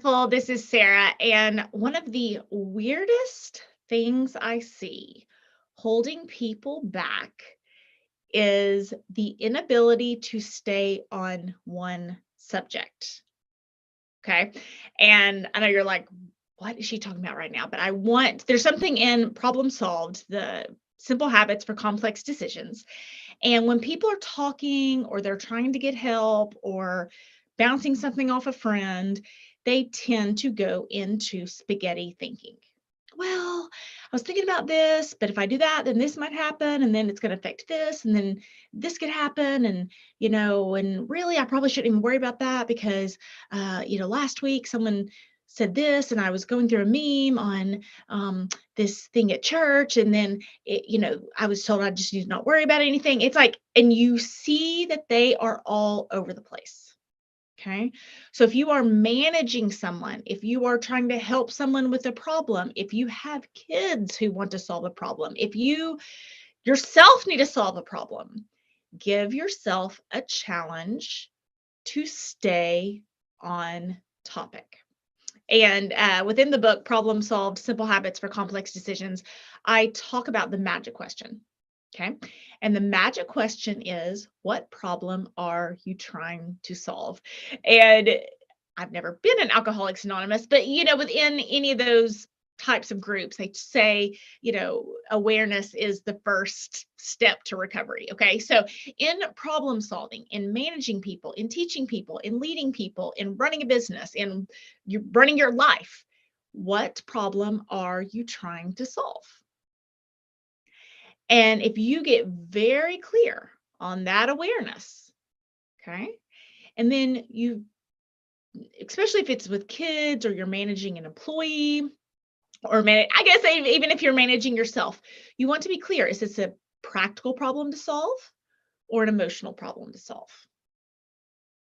Well, this is Sarah, and one of the weirdest things I see holding people back is the inability to stay on one subject. Okay. And I know you're like, what is she talking about right now? But there's something in Problem Solved, the simple habits for complex decisions. And when people are talking or they're trying to get help or bouncing something off a friend, they tend to go into spaghetti thinking. Well, I was thinking about this, but if I do that, then this might happen, and then it's going to affect this, and then this could happen, and really, I probably shouldn't even worry about that because, last week someone said this, and I was going through a meme on this thing at church, and then I was told I just need to not worry about anything. It's like, and you see that they are all over the place. Okay. So if you are managing someone, if you are trying to help someone with a problem, if you have kids who want to solve a problem, if you yourself need to solve a problem, give yourself a challenge to stay on topic. And within the book, Problem Solved Simple Habits for Complex Decisions, I talk about the magic question. Okay. And the magic question is, what problem are you trying to solve? And I've never been in Alcoholics Anonymous, but within any of those types of groups, they say, awareness is the first step to recovery. Okay. So in problem solving, in managing people, in teaching people, in leading people, in running a business, in you running your life, what problem are you trying to solve? And if you get very clear on that awareness, okay, and then especially if it's with kids or you're managing an employee I guess even if you're managing yourself, you want to be clear. Is this a practical problem to solve or an emotional problem to solve?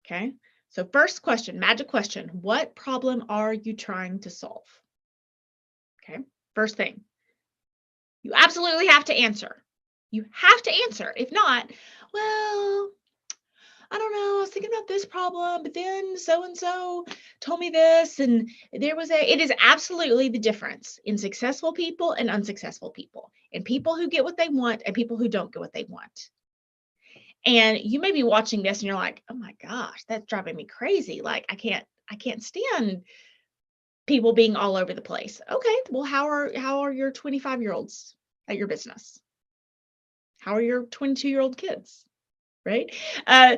Okay. So first question, magic question, what problem are you trying to solve? Okay. First thing, you absolutely have to answer. You have to answer. If not, well, I don't know, I was thinking about this problem, but then so and so told me this, and it is absolutely the difference in successful people and unsuccessful people, and people who get what they want and people who don't get what they want. And you may be watching this and you're like, oh my gosh, that's driving me crazy. Like I can't stand people being all over the place. Okay, well, how are your 25-year-olds at your business? How are your 22-year-old kids? Right? Uh,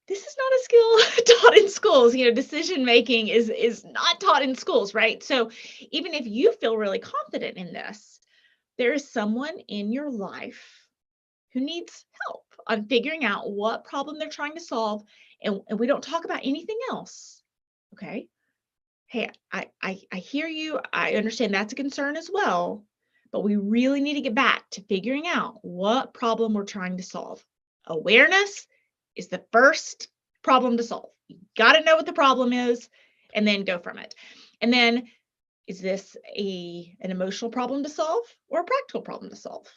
this is not a skill taught in schools. Decision making is not taught in schools, right? So even if you feel really confident in this, there is someone in your life who needs help on figuring out what problem they're trying to solve, and we don't talk about anything else. Okay. Hey, I hear you. I understand that's a concern as well, but we really need to get back to figuring out what problem we're trying to solve. Awareness is the first problem to solve. You got to know what the problem is and then go from it. And then, is this an emotional problem to solve or a practical problem to solve?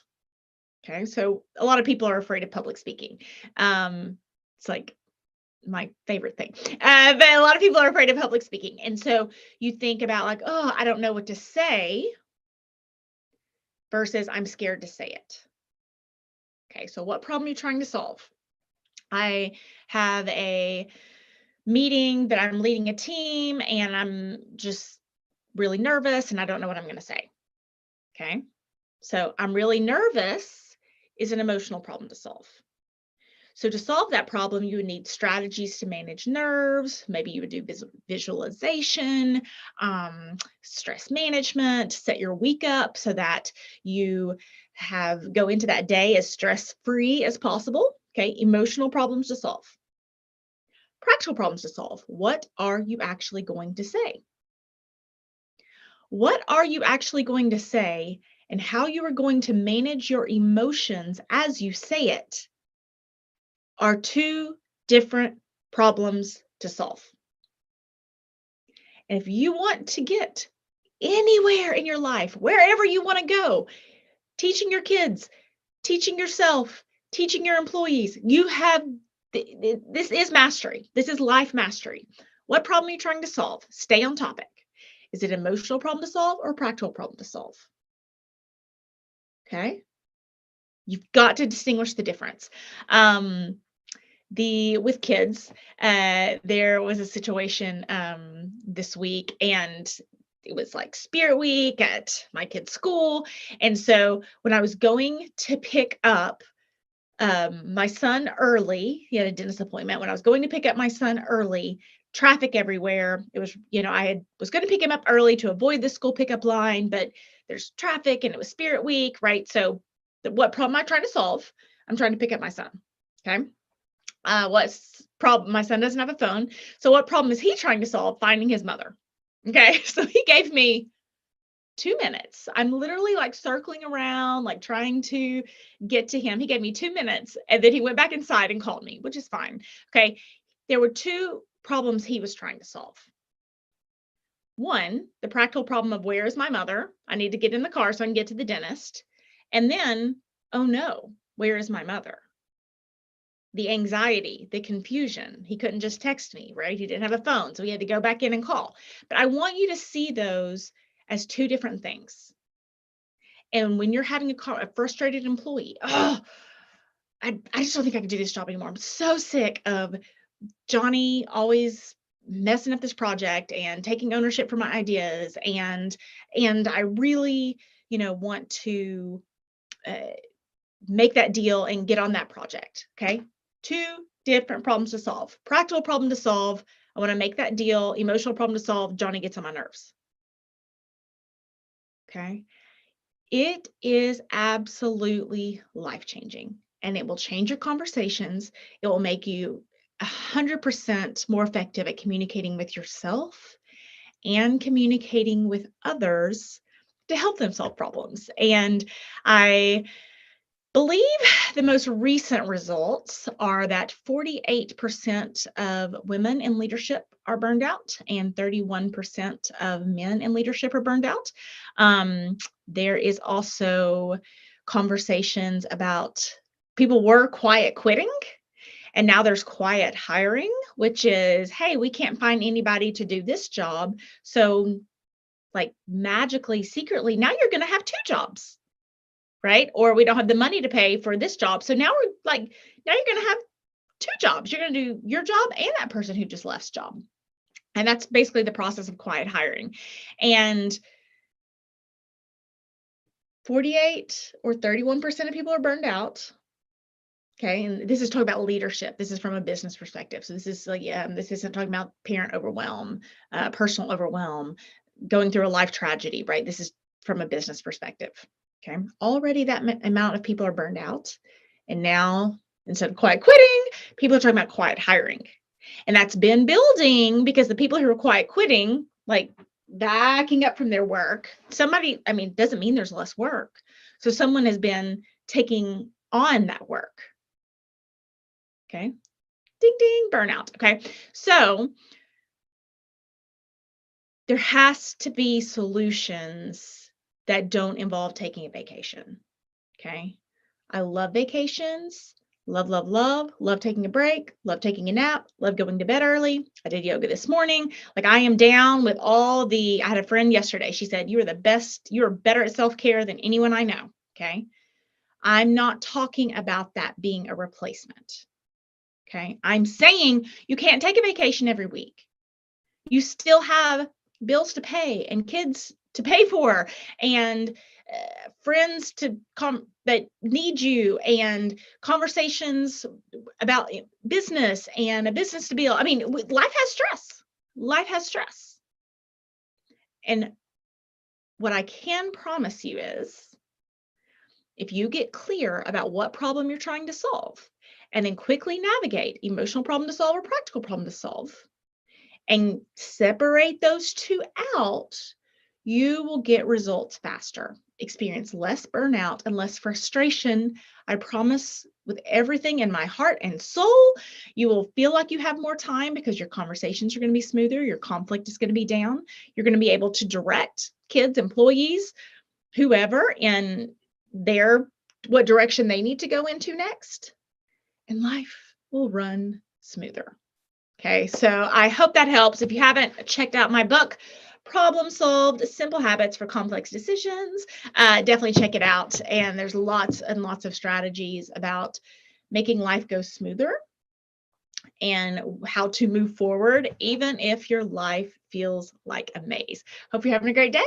Okay. So a lot of people are afraid of public speaking. It's like my favorite thing. But a lot of people are afraid of public speaking. And so you think about like, oh, I don't know what to say versus I'm scared to say it. Okay. So what problem are you trying to solve? I have a meeting that I'm leading a team and I'm just really nervous and I don't know what I'm going to say. Okay. So I'm really nervous is an emotional problem to solve. So to solve that problem, you would need strategies to manage nerves. Maybe you would do visualization, stress management, set your week up so that you go into that day as stress-free as possible. Okay, emotional problems to solve. Practical problems to solve. What are you actually going to say? What are you actually going to say and how you are going to manage your emotions as you say it are two different problems to solve. And if you want to get anywhere in your life, wherever you want to go, teaching your kids, teaching yourself, teaching your employees, this is mastery. This is life mastery. What problem are you trying to solve? Stay on topic. Is it an emotional problem to solve or a practical problem to solve? Okay. You've got to distinguish the difference. With kids, there was a situation this week, and it was like Spirit Week at my kid's school. And so when I was going to pick up my son early, he had a dentist appointment. When I was going to pick up my son early, traffic everywhere. It was, was going to pick him up early to avoid the school pickup line, but there's traffic and it was Spirit Week, right? So what problem am I trying to solve? I'm trying to pick up my son. Okay. What's problem? My son doesn't have a phone. So what problem is he trying to solve? Finding his mother. Okay. So he gave me 2 minutes. I'm literally like circling around, like trying to get to him. He gave me 2 minutes and then he went back inside and called me, which is fine. Okay. There were 2 problems he was trying to solve. One, the practical problem of where is my mother? I need to get in the car so I can get to the dentist. And then, oh no, where is my mother? The anxiety, the confusion. He couldn't just text me, right? He didn't have a phone, so he had to go back in and call. But I want you to see those as 2 different things. And when you're having a frustrated employee, I just don't think I can do this job anymore. I'm so sick of Johnny always messing up this project and taking ownership for my ideas. And I really, want to make that deal and get on that project. Okay. 2 different problems to solve. Practical problem to solve. I want to make that deal. Emotional problem to solve. Johnny gets on my nerves. Okay. It is absolutely life-changing, and it will change your conversations. It will make you 100% more effective at communicating with yourself and communicating with others to help them solve problems. And I believe the most recent results are that 48% of women in leadership are burned out and 31% of men in leadership are burned out. There is also conversations about people were quiet quitting, and now there's quiet hiring, which is, hey, we can't find anybody to do this job. So like magically, secretly, now you're going to have 2 jobs. Right? Or we don't have the money to pay for this job. So now now you're going to have 2 jobs. You're going to do your job and that person who just left's job. And that's basically the process of quiet hiring. And 48 or 31% of people are burned out. Okay. And this is talking about leadership. This is from a business perspective. So this is this isn't talking about parent overwhelm, personal overwhelm, going through a life tragedy, right? This is from a business perspective. Okay. Already that amount of people are burned out. And now instead of quiet quitting, people are talking about quiet hiring. And that's been building because the people who are quiet quitting, like backing up from their work, doesn't mean there's less work. So someone has been taking on that work. Okay. Ding, ding, burnout. Okay. So there has to be solutions that don't involve taking a vacation. Okay. I love vacations. Love taking a break, love taking a nap, love going to bed early. I did yoga this morning. Like I am down with I had a friend yesterday. She said, you are the best, you are better at self-care than anyone I know. Okay. I'm not talking about that being a replacement. Okay. I'm saying you can't take a vacation every week. You still have bills to pay and kids to pay for and friends that need you and conversations about business and a business to build. Life has stress. Life has stress. And what I can promise you is if you get clear about what problem you're trying to solve and then quickly navigate emotional problem to solve or practical problem to solve and separate those 2 out, you will get results faster, experience less burnout and less frustration. I promise with everything in my heart and soul, you will feel like you have more time because your conversations are going to be smoother. Your conflict is going to be down. You're going to be able to direct kids, employees, whoever in what direction they need to go into next. And life will run smoother. Okay, so I hope that helps. If you haven't checked out my book, Problem Solved: Simple Habits for Complex Decisions, definitely check it out. And there's lots and lots of strategies about making life go smoother and how to move forward, even if your life feels like a maze. Hope you're having a great day.